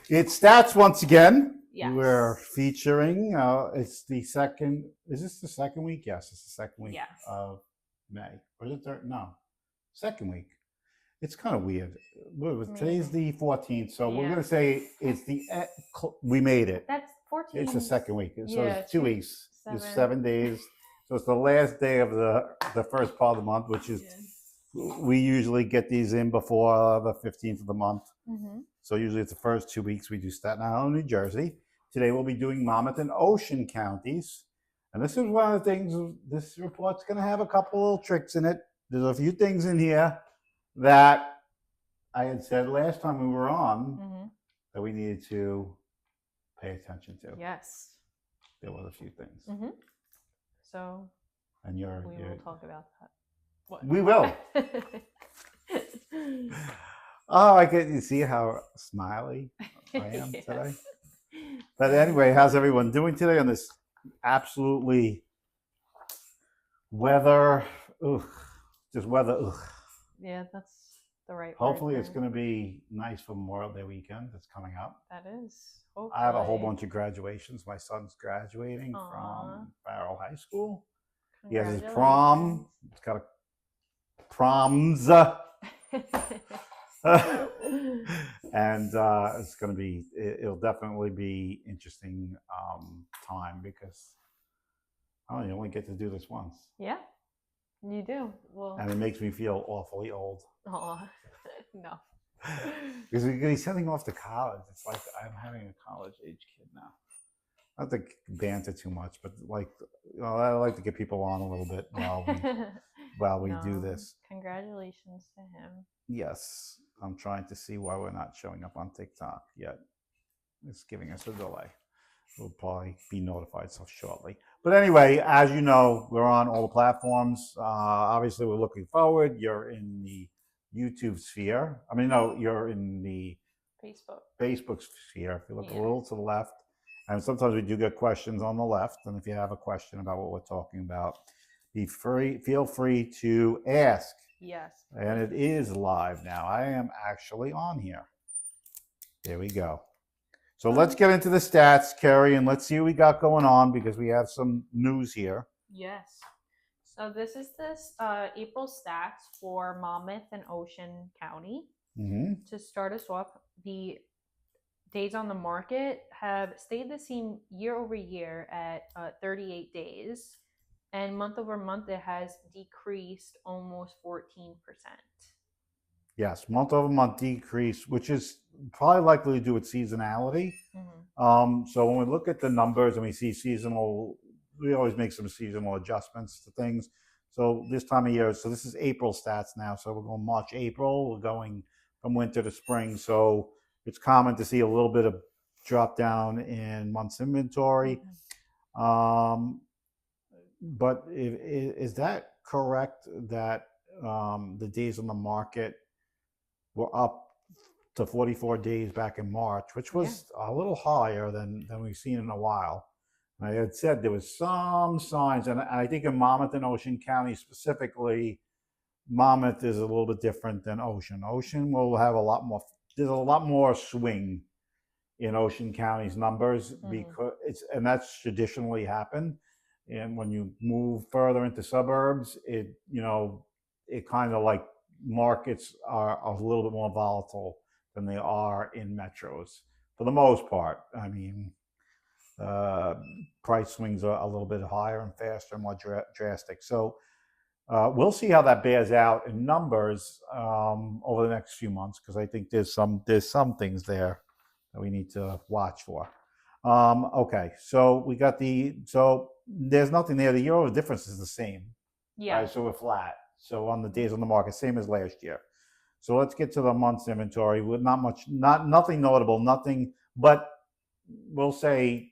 It's stats once again. Yes. We're featuring. It's the second. Is this the second week? Yes, it's the second week Yes. of May. Or is it third? No, second week. It's kind of weird. Today's the 14th, so we're Yeah. gonna say it's the. We made it. That's 14. It's the second week, so Yeah, it's 2 weeks. It's 7. 7 days. So it's the last day of the first part of the month, which is we usually get these in before the 15th of the month. Mm-hmm. So usually it's the first 2 weeks we do Staten Island, New Jersey. Today we'll be doing Monmouth and Ocean Counties. And this is one of the things, this report's going to have a couple little tricks in it. There's a few things in here that I had said last time we were on that we needed to pay attention to. Yes. There was a few things. Mm-hmm. So and we will talk about that. What? We will. Oh, I get you see how smiley I am today. But anyway, how's everyone doing today on this absolutely weather? Just weather. Yeah, that's the right. Hopefully, it's going to be nice for Memorial Day weekend that's coming up. That is. Hopefully. I have a whole bunch of graduations. My son's graduating from Farrell High School. He has his prom. It's got a proms. And it's going to be, it'll definitely be interesting time because you only get to do this once. Yeah, you do. Well, and it makes me feel awfully old. Oh, no. Because he's sending off to college. It's like I'm having a college age kid now. Not to banter too much, but like, I like to get people on a little bit while we do this. Congratulations to him. Yes, I'm trying to see why we're not showing up on TikTok yet. It's giving us a delay. We'll probably be notified so shortly. But anyway, as you know, we're on all the platforms. Obviously, we're looking forward. You're in the YouTube sphere. I mean, no, you're in the Facebook sphere. If you look a little to the left, and sometimes we do get questions on the left. And if you have a question about what we're talking about, feel free to ask. Yes. And it is live now. I am actually on here. There we go. So let's get into the stats, Carrie, and let's see what we got going on because we have some news here. Yes. So this is April stats for Monmouth and Ocean County. Mm-hmm. To start us off, the days on the market have stayed the same year over year at 38 days. And month over month, it has decreased almost 14%. Yes, month over month decrease, which is probably likely to do with seasonality. Mm-hmm. So when we look at the numbers and we see seasonal, we always make some seasonal adjustments to things. So this time of year, so this is April stats now. So we're going March, April. We're going from winter to spring. So it's common to see a little bit of drop down in months inventory. Mm-hmm. But is that correct that the days on the market were up to 44 days back in March, which was a little higher than we've seen in a while? I had said there was some signs, and I think in Monmouth and Ocean County specifically, Monmouth is a little bit different than Ocean. Ocean will have a lot more, there's a lot more swing in Ocean County's numbers because and that's traditionally happened. And when you move further into suburbs, it kind of like markets are a little bit more volatile than they are in metros for the most part. I mean, price swings are a little bit higher and faster and more drastic. So we'll see how that bears out in numbers over the next few months because I think there's some things there that we need to watch for. Okay, so we got so there's nothing there. The year over difference is the same. Yeah. Right, so we're flat. So on the days on the market, same as last year. So let's get to the month's inventory with nothing notable, nothing, but we'll say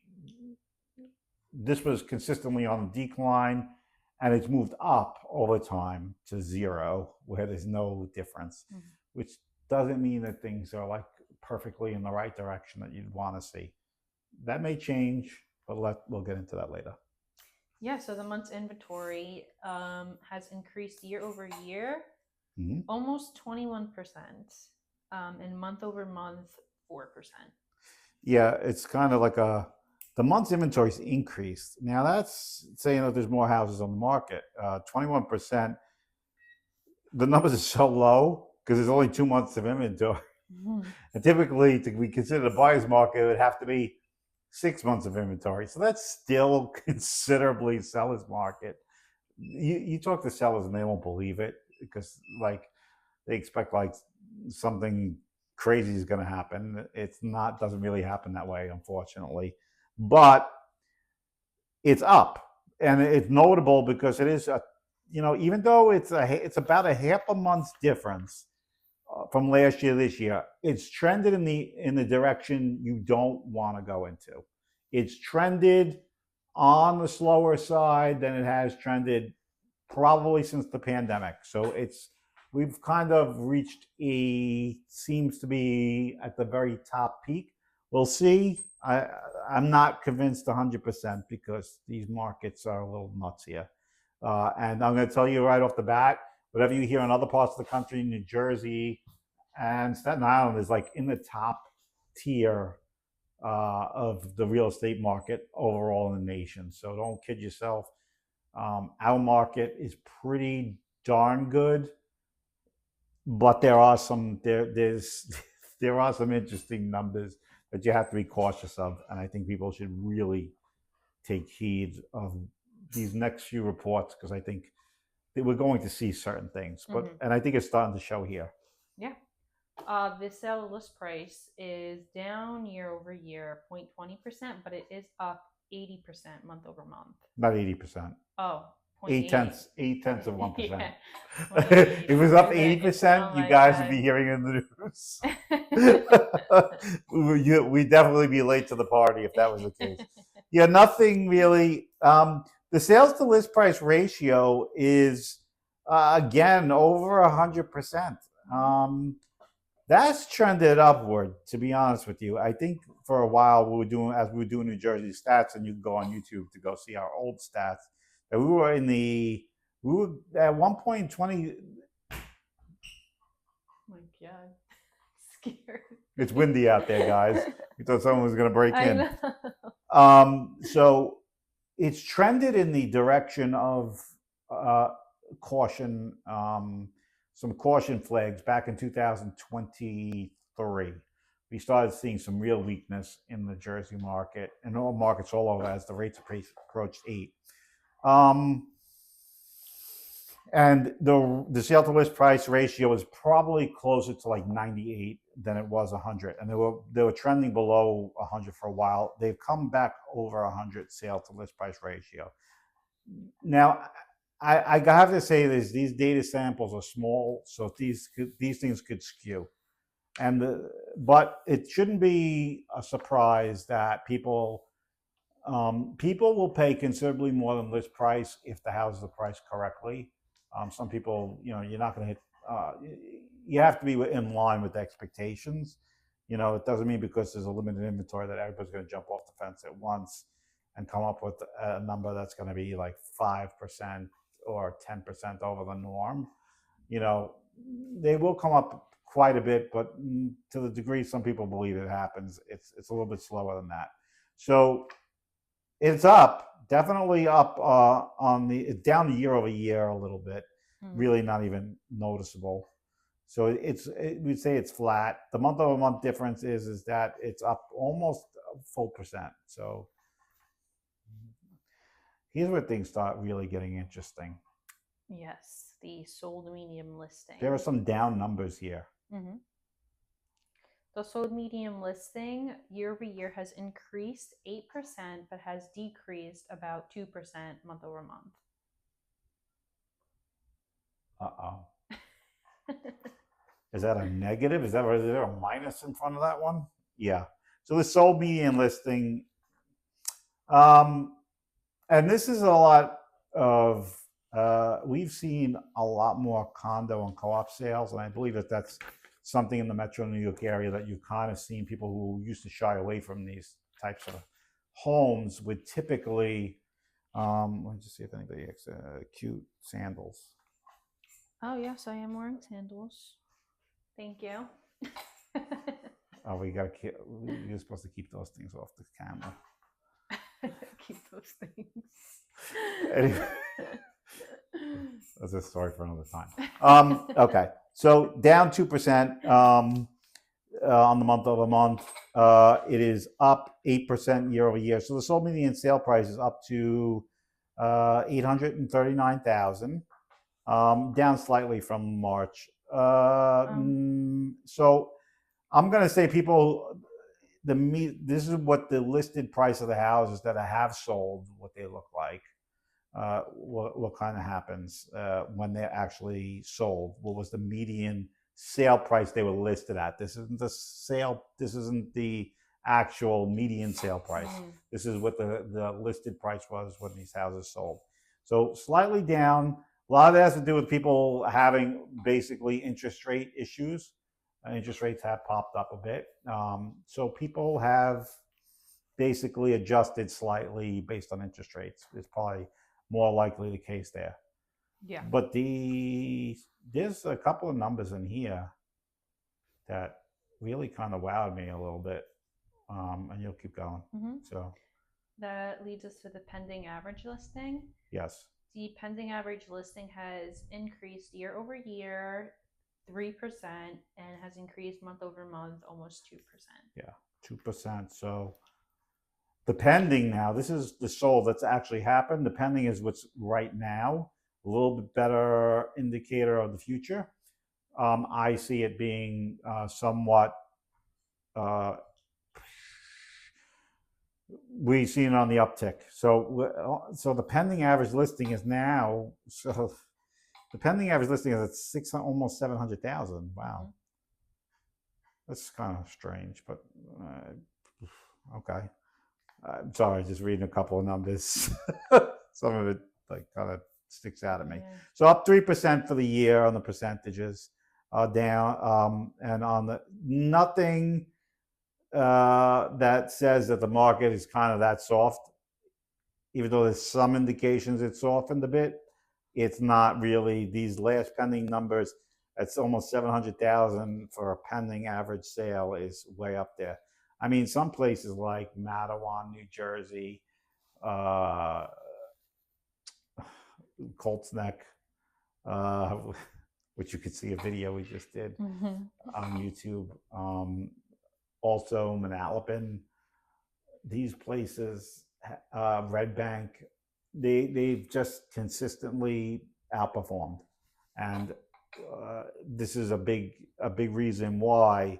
this was consistently on the decline and it's moved up over time to 0 where there's no difference, which doesn't mean that things are like perfectly in the right direction that you'd want to see. That may change, but we'll get into that later. Yeah, so the month's inventory has increased year over year, almost 21%, and month over month, 4%. Yeah, it's kind of like the month's inventory's increased. Now that's saying that there's more houses on the market. 21%. The numbers are so low because there's only 2 months of inventory. And typically, to be considered a buyer's market, it would have to be 6 months of inventory. So that's still considerably seller's market. You talk to sellers and they won't believe it because like they expect like something crazy is going to happen. It's not, doesn't really happen that way, unfortunately. But it's up, and it's notable because it is a, even though it's about a half a month's difference from last year this year, it's trended in the direction you don't want to go into. It's trended on the slower side than it has trended probably since the pandemic. So we've kind of reached seems to be at the very top peak. We'll see. I'm not convinced 100% because these markets are a little nuts here. And I'm going to tell you right off the bat, whatever you hear in other parts of the country, New Jersey and Staten Island is like in the top tier of the real estate market overall in the nation. So don't kid yourself. Our market is pretty darn good, but there are some there are some interesting numbers that you have to be cautious of, and I think people should really take heed of these next few reports because I think that we're going to see certain things. But and I think it's starting to show here. Yeah. The sale list price is down year over year, 0.20%, but it is up 80% month over month. Not 80%. Oh, 8 tenths of 1%. Yeah, If it was up 80%, you like guys that. would be hearing in the news. We'd definitely be late to the party if that was the case. Yeah, nothing really. The sales to list price ratio is again over 100%. That's trended upward, to be honest with you. I think for a while we were doing New Jersey stats, and you can go on YouTube to go see our old stats. And we were at one point 20. Oh my God, scared. It's windy out there, guys. We thought someone was going to break in. Know. So it's trended in the direction of caution. Some caution flags back in 2023. We started seeing some real weakness in the Jersey market and all markets all over as the rates approached 8. And the sale to list price ratio is probably closer to like 98 than it was 100, and they were trending below 100 for a while. They've come back over 100 sale to list price ratio. Now, I have to say this: these data samples are small, so these things could skew, but it shouldn't be a surprise that people will pay considerably more than list price if the houses are priced correctly. Some people, you're not going to hit. You have to be in line with expectations. It doesn't mean because there's a limited inventory that everybody's going to jump off the fence at once and come up with a number that's going to be like 5% or 10% over the norm. They will come up quite a bit, but to the degree some people believe it happens, it's a little bit slower than that. So it's up, definitely up it's down year over year a little bit, really not even noticeable. So we'd say it's flat. The month over month difference is that it's up almost a full percent. So here's where things start really getting interesting. Yes, the sold medium listing. There are some down numbers here. The sold medium listing year over year has increased 8%, but has decreased about 2% month over month. Is that a negative? Is there a minus in front of that one? Yeah. So the sold median listing, and this is a lot of, we've seen a lot more condo and co-op sales, and I believe that's something in the Metro New York area that you've kind of seen. People who used to shy away from these types of homes would typically, let me just see if anybody has cute sandals. Oh yes, I am wearing sandals. Thank you. Oh, you're supposed to keep those things off the camera. Keep those things. Anyway, that's a story for another time. Okay, so down 2% on the month over month. It is up 8% year over year. So the sold median sale price is up to 839,000, down slightly from March. So I'm going to say people, this is what the listed price of the houses that I have sold, what they look like. What kind of happens when they're actually sold? What was the median sale price they were listed at? This isn't the sale. This isn't the actual median sale price. This is what the listed price was when these houses sold. So slightly down. A lot of that has to do with people having basically interest rate issues. Interest rates have popped up a bit. So people have basically adjusted slightly based on interest rates. It's probably more likely the case there. Yeah. But there's a couple of numbers in here that really kind of wowed me a little bit. And you'll keep going. So that leads us to the pending average listing. Yes. The pending average listing has increased year over year 3% and has increased month over month almost 2%. Yeah, 2%. So the pending now, this is the sold that's actually happened. The pending is what's right now, a little bit better indicator of the future. I see it being somewhat, we've seen it on the uptick. So the pending average listing is now, so the pending average listing is at almost 700,000. Wow. That's kind of strange, but okay. I'm sorry, just reading a couple of numbers. Some of it like kind of sticks out at me. So up 3% for the year on the percentages, down, and on the nothing that says that the market is kind of that soft. Even though there's some indications it's softened a bit, it's not really. These last pending numbers, it's almost 700,000 for a pending average sale is way up there. I mean, some places like Manalapan, New Jersey, Colts Neck, which you could see a video we just did on YouTube. Also, Manalapan. These places, Red Bank, they've just consistently outperformed, and this is a big reason why.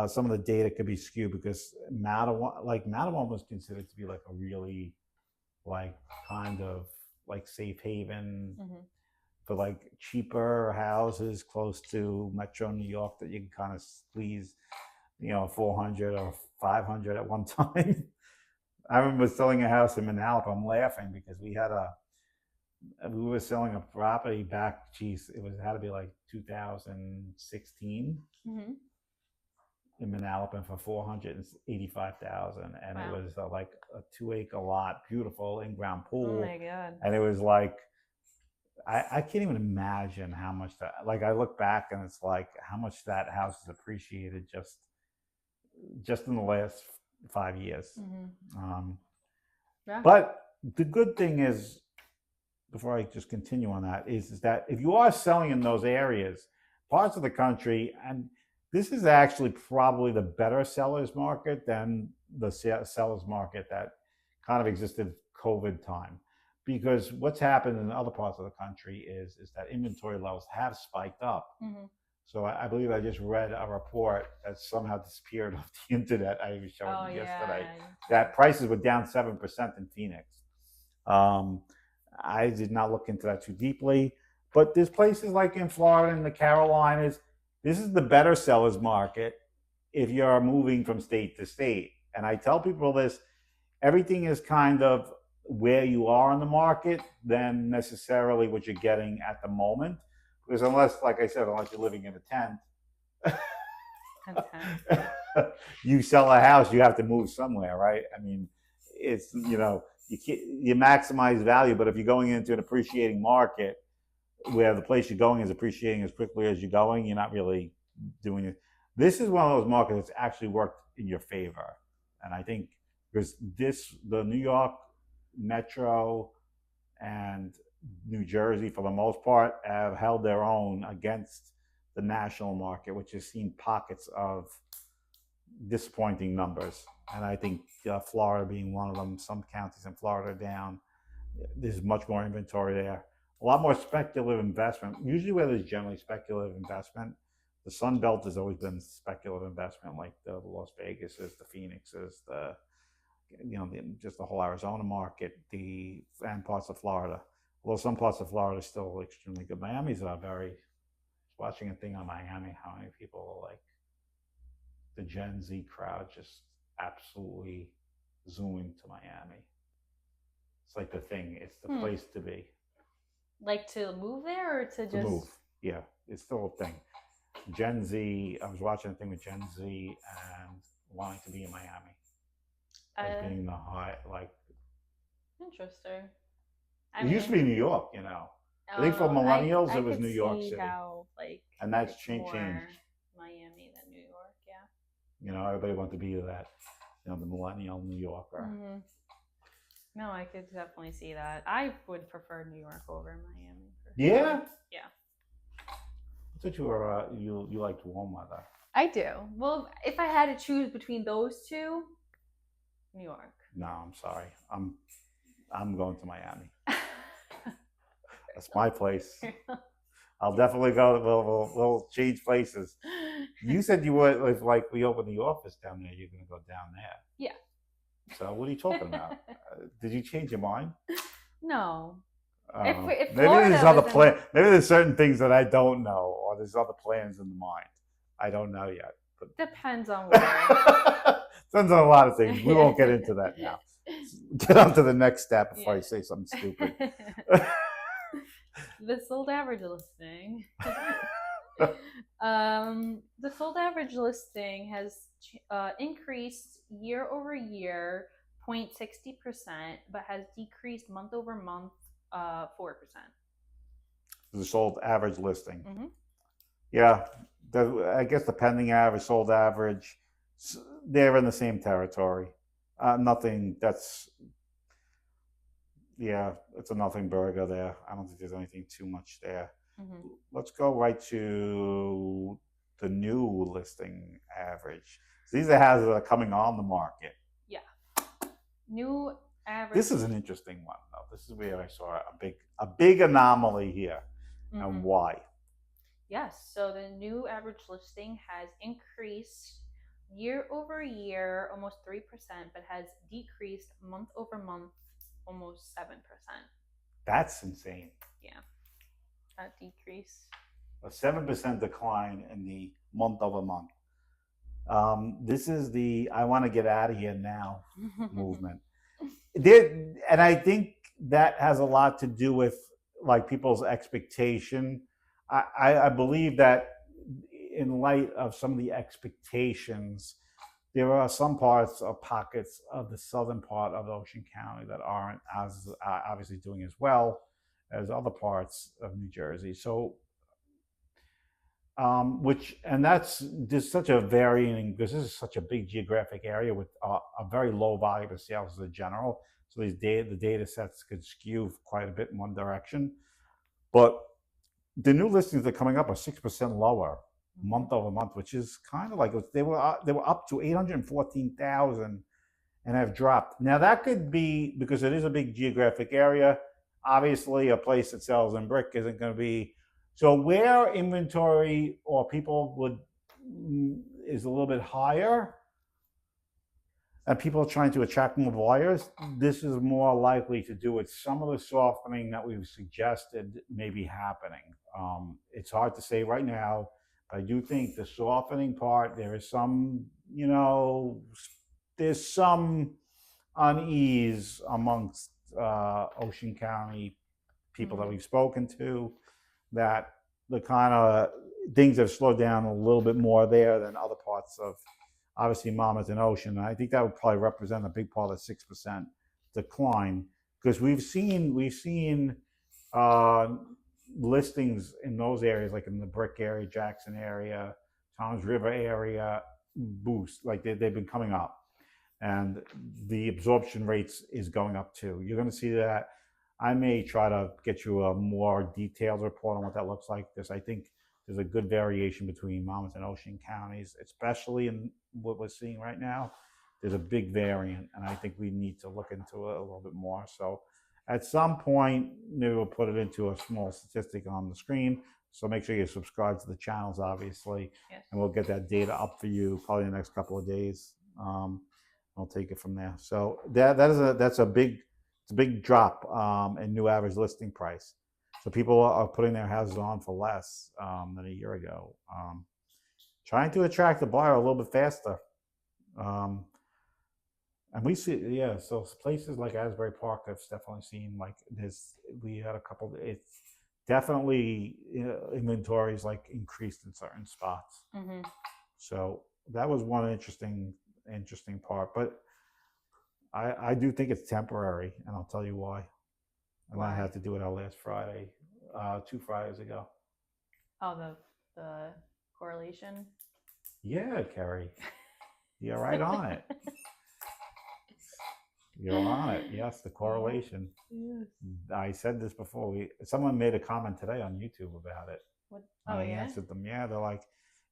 Some of the data could be skewed because Manalapan was considered to be like a really kind of safe haven for cheaper houses close to Metro New York that you can kind of squeeze, 400 or 500 at one time. I remember selling a house in Manalapan. I'm laughing because we were selling a property back, it had to be like 2016. In Manalapan for 485,000, and wow. It was like a 2-acre lot, beautiful in-ground pool. Oh my god! And it was like, I can't even imagine how much that. I look back and it's like how much that house has appreciated just in the last 5 years. Yeah. But the good thing is, before I just continue on that, is that if you are selling in those areas, parts of the country, and this is actually probably the better seller's market than the seller's market that kind of existed COVID time. Because what's happened in other parts of the country is that inventory levels have spiked up. So I believe I just read a report that somehow disappeared off the internet. I was showing you yesterday that prices were down 7% in Phoenix. I did not look into that too deeply, but there's places like in Florida and the Carolinas. This is the better seller's market if you're moving from state to state. And I tell people this, everything is kind of where you are in the market than necessarily what you're getting at the moment. Because unless, like I said, unless you're living in a tent, you sell a house, you have to move somewhere, right? I mean, it's, you maximize value, but if you're going into an appreciating market, where the place you're going is appreciating as quickly as you're going, you're not really doing it. This is one of those markets that's actually worked in your favor, and I think because the New York Metro and New Jersey, for the most part, have held their own against the national market, which has seen pockets of disappointing numbers. And I think Florida being one of them, some counties in Florida down. There's much more inventory there. A lot more speculative investment. Usually, where there's generally speculative investment, the Sun Belt has always been speculative investment, like the Las Vegases, the Phoenixes, just the whole Arizona market, and parts of Florida. Well, some parts of Florida are still extremely good. Miami's very. Watching a thing on Miami, how many people are like the Gen Z crowd just absolutely zooming to Miami. It's like the thing. It's the place to be. Like to move there or to just move? Yeah, it's still a thing. Gen Z. I was watching a thing with Gen Z and wanting to be in Miami. As being the high, like. Interesting. It used to be New York, I think for millennials, it was New York City. And that's changed. Miami than New York, yeah. Everybody wants to be that, the millennial New Yorker. Mm-hmm. No, I could definitely see that. I would prefer New York over Miami. Yeah? Yeah. I thought you liked warm weather. I do. Well, if I had to choose between those two, New York. No, I'm sorry. I'm going to Miami. That's my place. I'll definitely go. We'll change places. You said you would, if like we open the office down there, you're going to go down there. Yeah. So what are you talking about? Did you change your mind? No. If maybe there's other plans. Maybe there's certain things that I don't know, or there's other plans in the mind. I don't know yet. But depends on where. Depends on a lot of things. We won't get into that now. Get on to the next step before I say something stupid. The sold average listing. The sold average listing has increased year over year 0.60%, but has decreased month over month 4%. The sold average listing. Mm-hmm. Yeah, I guess the pending average, sold average, they're in the same territory. Nothing that's. Yeah, it's a nothing burger there. I don't think there's anything too much there. Mm-hmm. Let's go right to the new listing average. So these are houses that are coming on the market. Yeah. New average. This is an interesting one, though. This is where I saw a big anomaly here. Mm-hmm. And why? Yes. So the new average listing has increased year over year almost 3%, but has decreased month over month almost 7%. That's insane. Yeah. That decrease. A 7% decline in the month over month. This is the I want to get out of here now movement. And I think that has a lot to do with like people's expectation. I believe that in light of some of the expectations, there are some parts or pockets of the southern part of Ocean County that aren't as obviously doing as well as other parts of New Jersey. So, that's just such a varying, because this is such a big geographic area with a very low volume of sales as a general. So the data sets could skew quite a bit in one direction. But the new listings that are coming up are 6% lower month over month, which is kind of like they were up to 814,000 and have dropped. Now that could be because it is a big geographic area. Obviously, a place that sells in brick isn't going to be. So where inventory or people is a little bit higher, and people are trying to attract more buyers, this is more likely to do with some of the softening that we've suggested may be happening. It's hard to say right now. I do think the softening part, there is some, there's some unease amongst Ocean County people that we've spoken to, that the kind of things have slowed down a little bit more there than other parts of, obviously, Monmouth and Ocean. And I think that would probably represent a big part of the 6% decline, because we've seen listings in those areas, like in the Brick area, Jackson area, Toms River area boost, like they've been coming up, and the absorption rates is going up too. You're going to see that. I may try to get you a more detailed report on what that looks like, because I think there's a good variation between Monmouth and Ocean counties, especially in what we're seeing right now. There's a big variant, and I think we need to look into it a little bit more. So at some point, maybe we'll put it into a small statistic on the screen. So make sure you subscribe to the channels, obviously, Yes. and we'll get that data up for you probably in the next couple of days. I'll take it from there. So that's a big drop in new average listing price. So people are putting their houses on for less than a year ago, trying to attract the buyer a little bit faster. And we see, yeah, so places like Asbury Park have definitely seen like this. We had a couple. It's definitely inventories like increased in certain spots. Mm-hmm. So that was one interesting part. But I do think it's temporary, and I'll tell you why. And Why? I had to do it our last Friday, 2 Fridays ago. Oh, the correlation. Yeah, Carrie, you're right on it. You're on it. Yes, the correlation. Yes. I said this before. Someone made a comment today on YouTube about it. What? I answered them. Yeah, they're like,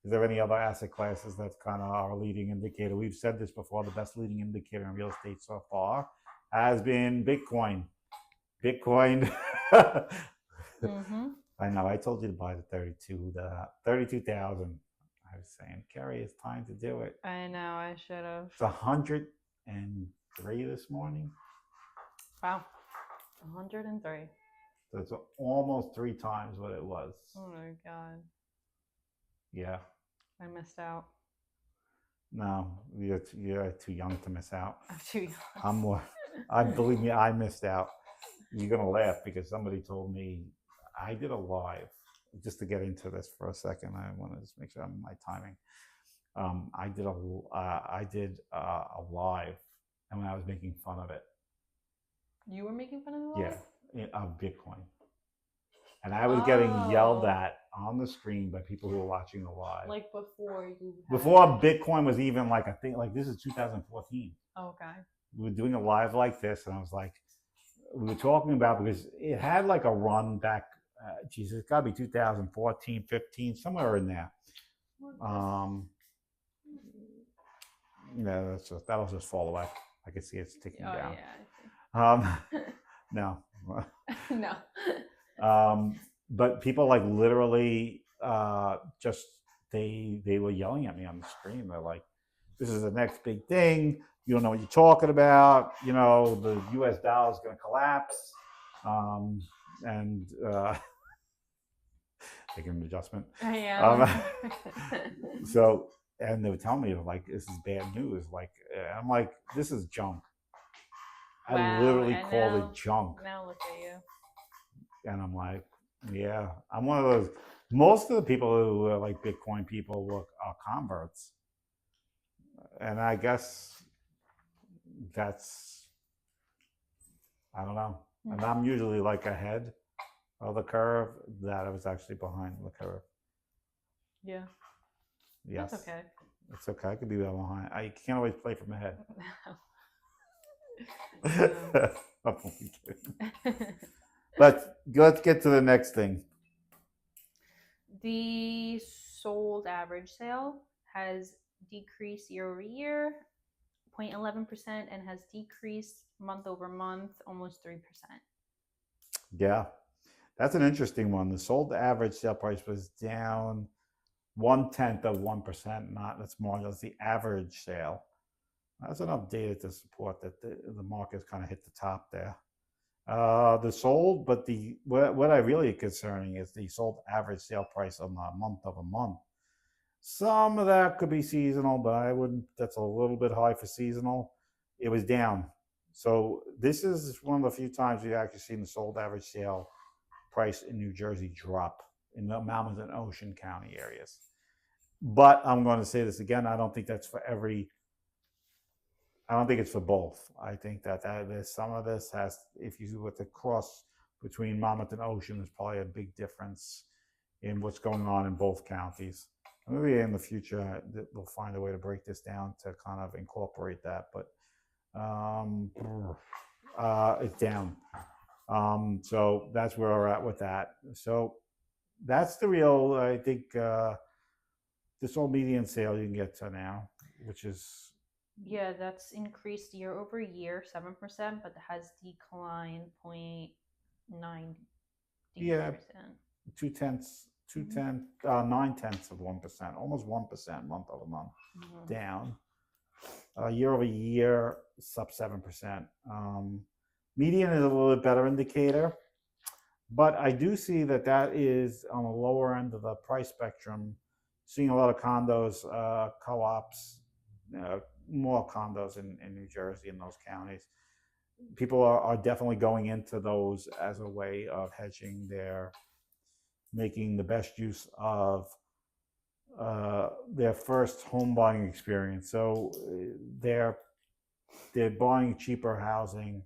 is there any other asset classes that's kind of our leading indicator? We've said this before. The best leading indicator in real estate so far has been Bitcoin. Bitcoin. Mm-hmm. I know. I told you to buy the 32,000. I was saying, Carrie, it's time to do it. I know. I should have. It's 103 this morning. Wow. 103. So it's almost 3 times what it was. Oh my God. Yeah. I missed out. No, you're too young to miss out. I'm too young. I'm more. Believe me, I missed out. You're gonna laugh because somebody told me I did a live. Just to get into this for a second, I want to just make sure I'm my timing. I did a live, and when I was making fun of it. You were making fun of the live? Yeah, of Bitcoin. And I was getting yelled at on the screen by people who were watching the live. Like before you. Before Bitcoin was even like a thing. Like this is 2014. Okay. We were doing a live like this, and I was like, we were talking about, because it had like a run back. Jesus, it's got to be 2014, 15, somewhere in there. Yeah, that'll just fall away. I can see it's ticking down. Yeah. No. No. But people like literally just they were yelling at me on the screen. They're like, "This is the next big thing. You don't know what you're talking about. You know, the U.S. dollar is going to collapse." And taking an adjustment. Yeah. So, and they were telling me like, "This is bad news." Like, I'm like, "This is junk." Wow, I literally called it junk. Now look at you. And I'm like, yeah, I'm one of those. Most of the people who are like Bitcoin people are converts. And I guess that's, I don't know. And I'm usually like ahead of the curve. That I was actually behind the curve. Yeah. Yes. That's okay. It's okay. I could be behind. I can't always play from ahead. I'm only kidding. But let's get to the next thing. The sold average sale has decreased year over year, 0.11%, and has decreased month over month, almost 3%. Yeah, that's an interesting one. The sold average sale price was down 0.1%. That's marginal. That's the average sale. That's enough data to support that the market's kind of hit the top there. The sold, but what I really concerning is the sold average sale price on the month over month. Some of that could be seasonal, but I wouldn't. That's a little bit high for seasonal. It was down. So this is one of the few times we've actually seen the sold average sale price in New Jersey drop in the Monmouth and Ocean County areas. But I'm going to say this again. I don't think that's for every. I don't think it's for both. I think that there's some of this has, if you were to cross between Monmouth and Ocean, there's probably a big difference in what's going on in both counties. Maybe in the future we'll find a way to break this down to kind of incorporate that, but um, it's down. So that's where we're at with that. So that's the real, I think, this whole median sale you can get to now, which is, Yeah, that's increased year over year 7%, but has declined 0.90%. yeah, 2/10, Mhm. 9/10 of 1%, almost 1% month over month Mhm. down. Year over year, sub 7%. Median is a little bit better indicator, but I do see that that is on the lower end of the price spectrum. Seeing a lot of condos, co-ops, more condos in New Jersey in those counties. People are definitely going into those as a way of hedging their, making the best use of their first home buying experience. So they're buying cheaper housing,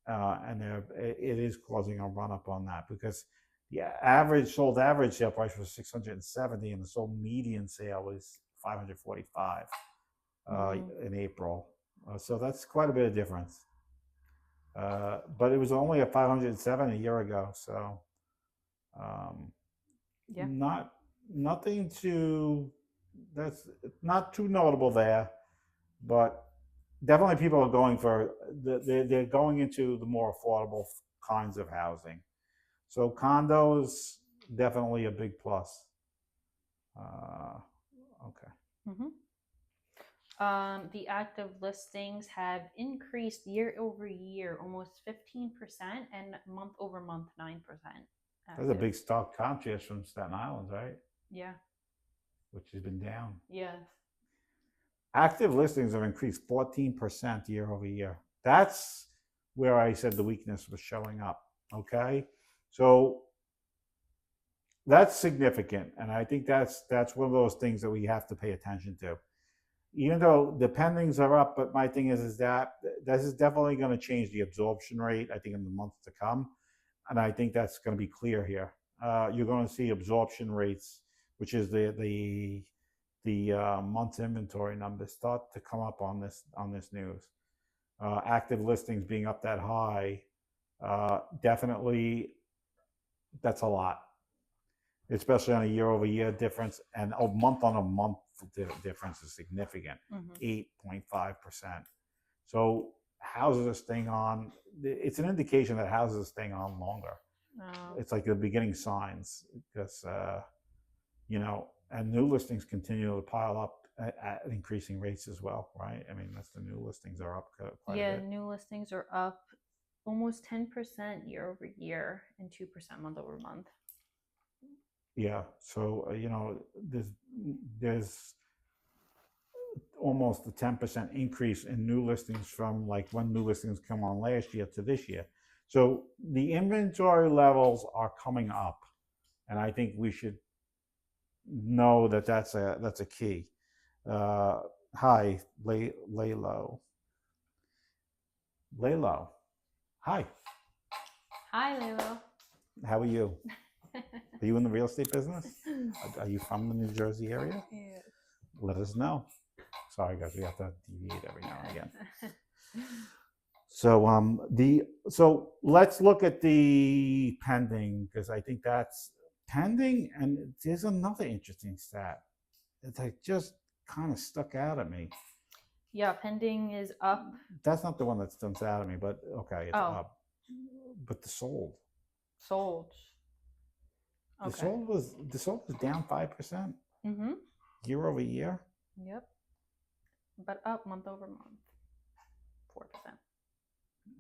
and it is causing a run up on that because the average sale price was 670, and the sold median sale was 545 in April. So that's quite a bit of difference. But it was only at 507 a year ago, so um, Yeah. not nothing too, that's not too notable there, but definitely people are going for they're going into the more affordable kinds of housing. So condos definitely a big plus. Okay. Mm-hmm. The active listings have increased year over year almost 15% and month over month 9% There's a active. big stock contrast from Staten Island, right? Yeah. Which has been down. Yeah. Active listings have increased 14% year over year. That's where I said the weakness was showing up. Okay. So that's significant. And I think that's one of those things that we have to pay attention to. Even though the pendings are up, but my thing is that this is definitely going to change the absorption rate, I think, in the months to come. And I think that's going to be clear here. You're going to see absorption rates, which is the month's inventory numbers, start to come up on this news. Active listings being up that high, definitely that's a lot, especially on a year over year difference, and a month on a month difference is significant, 8.5%. So houses are staying on. It's an indication that houses are staying on longer. It's like the beginning signs because and new listings continue to pile up at increasing rates as well, right? I mean, that's the new listings are up quite a Yeah, bit. new listings are up almost 10% year over year and 2% month over month. Yeah, so there's almost a 10% increase in new listings from like when new listings come on last year to this year. So the inventory levels are coming up, and I think we should know that that's a key. Hi, lay low. Lay low. Hi. Hi, Lilo. How are you? Are you in the real estate business? Are you from the New Jersey area? Yeah. Let us know. Sorry, guys, we have to deviate every now and again. So let's look at the pending, because I think that's pending, and there's another interesting stat that like just kind of stuck out at me. Yeah, pending is up. That's not the one that sticks out at me, but okay, it's Oh. up. But the sold. Sold. The Okay. sold was down 5% Mm-hmm. year over year. Yep. But up month over month, 4%.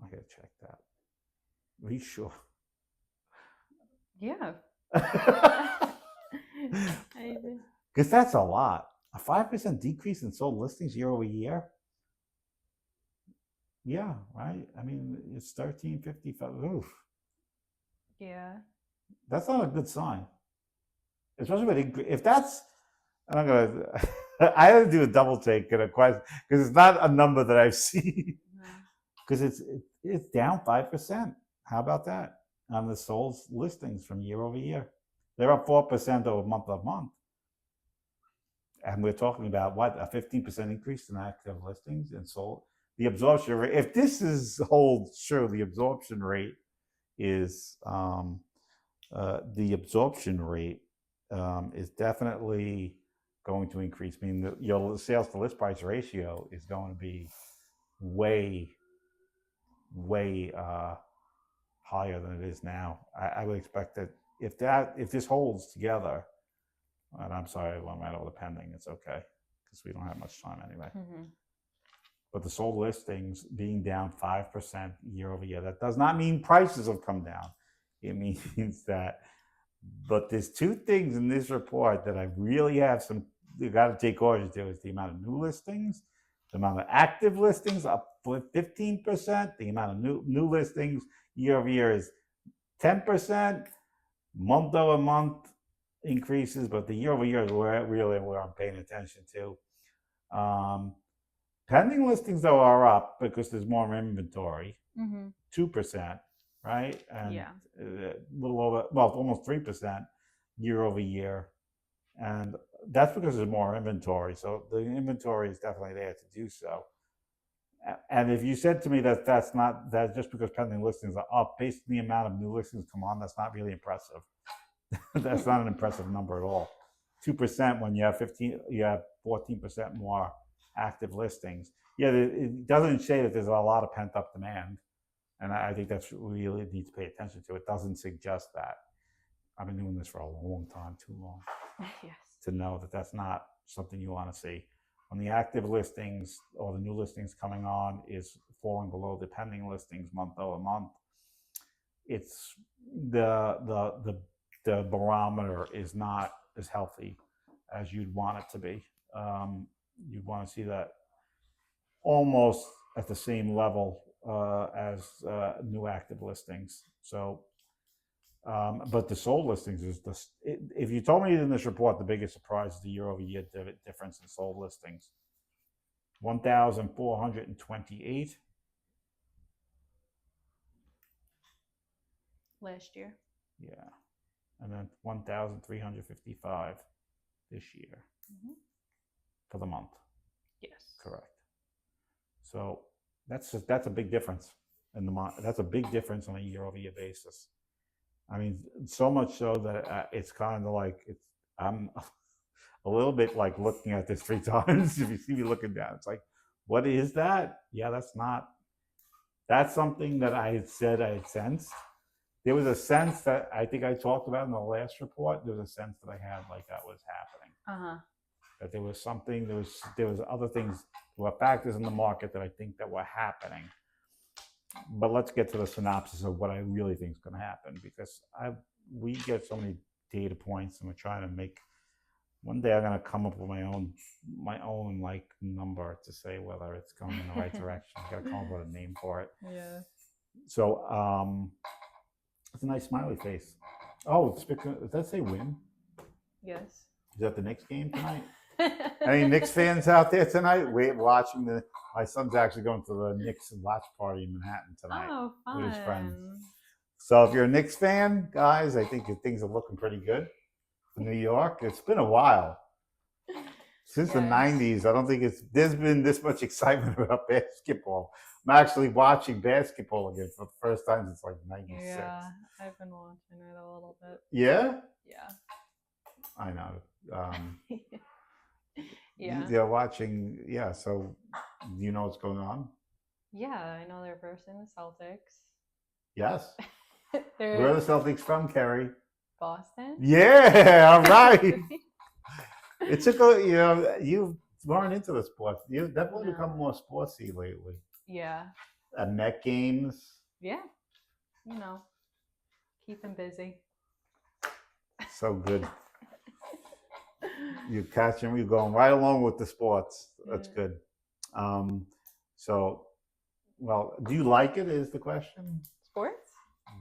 I gotta check that. Are you sure? Yeah. Because that's a lot. A 5% decrease in sold listings year over year. Yeah, right. I mean, it's 1355. Oof. Yeah. That's not a good sign. Especially with if that's, I'm gonna. I had to do a double take in a question because it's not a number that I've seen. Because it's down 5%. How about that on the sold listings from year over year? They're up 4% over month of month. And we're talking about what, a 15% increase in active listings and sold. The absorption rate, if this holds true, the absorption rate is definitely going to increase. I mean, your sales to list price ratio is going to be way higher than it is now. I would expect that if this holds together, and I'm sorry I went right over the pending, it's okay because we don't have much time anyway. Mm-hmm. But the sold listings being down 5% year over year, that does not mean prices have come down. It means that, but there's two things in this report that I really have you got to take caution to, is the amount of new listings, the amount of active listings up 15%, the amount of new listings year over year is 10%, month over month increases, but the year over year is where I'm paying attention to. Pending listings though are up because there's more inventory, 2%, right? And a little over, well, almost 3% year over year. And that's because there's more inventory. So the inventory is definitely there to do so. And if you said to me that that's just because pending listings are up, based on the amount of new listings come on, that's not really impressive. That's not an impressive number at all. 2% when you have 14% more active listings. Yeah, it doesn't say that there's a lot of pent up demand, and I think that's what we really need to pay attention to. It doesn't suggest that. I've been doing this for a long time, too long, to know that that's not something you want to see. When the active listings or the new listings coming on is falling below the pending listings month over month, it's the barometer is not as healthy as you'd want it to be. You'd want to see that almost at the same level as new active listings. So, but the sold listings is if you told me in this report, the biggest surprise is the year over year difference in sold listings. 1,428 last year. Yeah. And then 1,355 this year for the month. Yes. Correct. So that's a big difference in the month. That's a big difference on a year over year basis. I mean, so much so that it's kind of like I'm a little bit like looking at this 3 times. If you see me looking down, it's like, what is that? Yeah, that's something that I had said I had sensed. There was a sense that I think I talked about in the last report. There was a sense that I had like that was happening. That there was something, there was other things, there were factors in the market that I think that were happening. But let's get to the synopsis of what I really think is going to happen, because we get so many data points, and we're trying to make. One day I'm going to come up with my own like number to say whether it's going in the right direction. I got to come up with a name for it. Yeah. So it's a nice smiley face. Oh, does that say win? Yes. Is that the Knicks game tonight? Any Knicks fans out there tonight? Watching my son's actually going to the Knicks watch party in Manhattan tonight. Oh, fun. With his friends. So if you're a Knicks fan, guys, I think things are looking pretty good for New York. It's been a while. Since the 90s, I don't think there's been this much excitement about basketball. I'm actually watching basketball again for the first time since like 96. Yeah, I've been watching it a little bit. Yeah? Yeah. I know. Yeah. They're watching, yeah, so you know what's going on? Yeah, I know they're versing the Celtics. Yes. Where are the Celtics from, Kerry? Boston? Yeah, all right. It took you weren't into the sports. You've definitely become more sportsy lately. Yeah. At Met games. Yeah. Keep them busy. So good. You're going right along with the sports. That's good. So, well, do you like it is the question? Sports?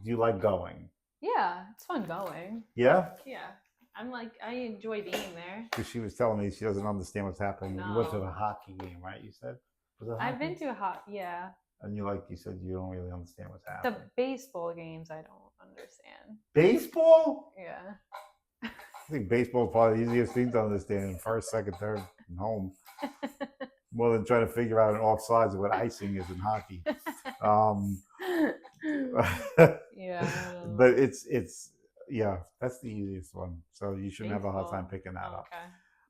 Do you like going? Yeah, it's fun going. Yeah? Yeah. I enjoy being there. Because she was telling me she doesn't understand what's happening. No. You went to the hockey game, right? You said? Was it hockey? I've been to a hockey, yeah. And you said you don't really understand what's happening. The baseball games I don't understand. Baseball? Yeah. I think baseball is probably the easiest thing to understand in first, second, third, and home. More than trying to figure out an offsides of what icing is in hockey. Yeah. But it's yeah, that's the easiest one. So you shouldn't have a hard time Baseball. picking that up. Okay.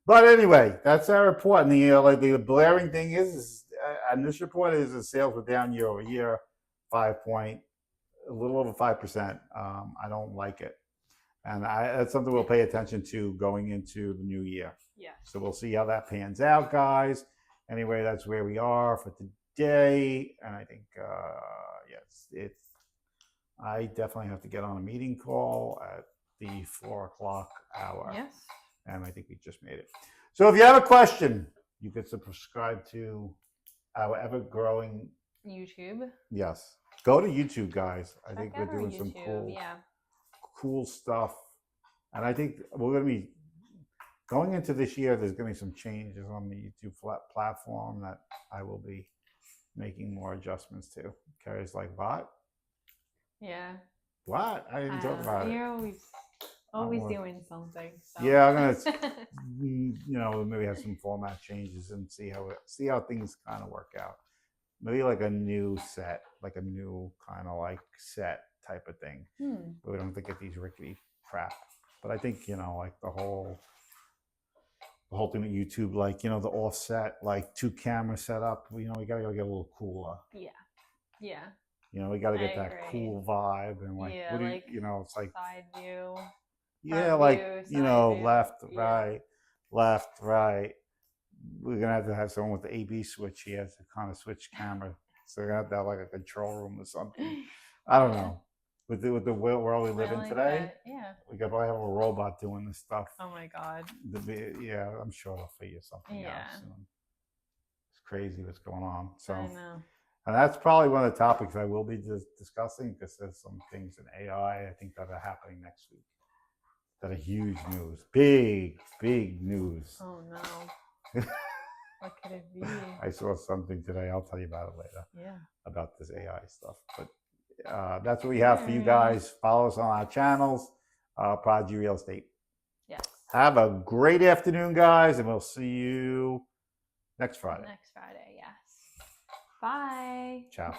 But anyway, that's our report. And the blaring thing is and this report is the sales were down year over year, a little over 5%. I don't like it, and that's something we'll pay attention to going into the new year. Yeah. So we'll see how that pans out, guys. Anyway, that's where we are for today, and I think yes, I definitely have to get on a meeting call at the 4 o'clock hour. Yes. And I think we just made it. So if you have a question, you can subscribe to our ever-growing YouTube. Yes. Go to YouTube, guys. I Check think out we're our doing some YouTube, cool stuff. And I think we're going to be going into this year. There's going to be some changes on the YouTube platform that I will be making more adjustments to. Carrie's like, what? Yeah. What? I didn't talk about it. You're always doing something. So. Yeah, I'm gonna maybe have some format changes and see how things kind of work out. Maybe like a new set, like a new kind of like set type of thing. But we don't have to get these rickety crap. But I think like the whole thing with YouTube, like the offset, like 2 camera setup. We gotta go get a little cooler. Yeah. We gotta get that cool vibe and like it's like side view. Yeah, like left, right, left, right. We're gonna have to have someone with the AB switch. He has to kind of switch camera, so we're gonna have to have like a control room or something. I don't know. With the world we live in today, we could probably have a robot doing this stuff. Oh my god. Yeah, I'm sure they'll figure something out soon. It's crazy what's going on. So, I know. And that's probably one of the topics I will be discussing because there's some things in AI I think that are happening next week. That are huge news. Big news. Oh no. What could it be? I saw something today. I'll tell you about it later. Yeah. About this AI stuff. But that's what we have for you guys. Follow us on our channels. Prodigy Real Estate. Yes. Have a great afternoon, guys, and we'll see you next Friday. Next Friday, yes. Bye. Ciao.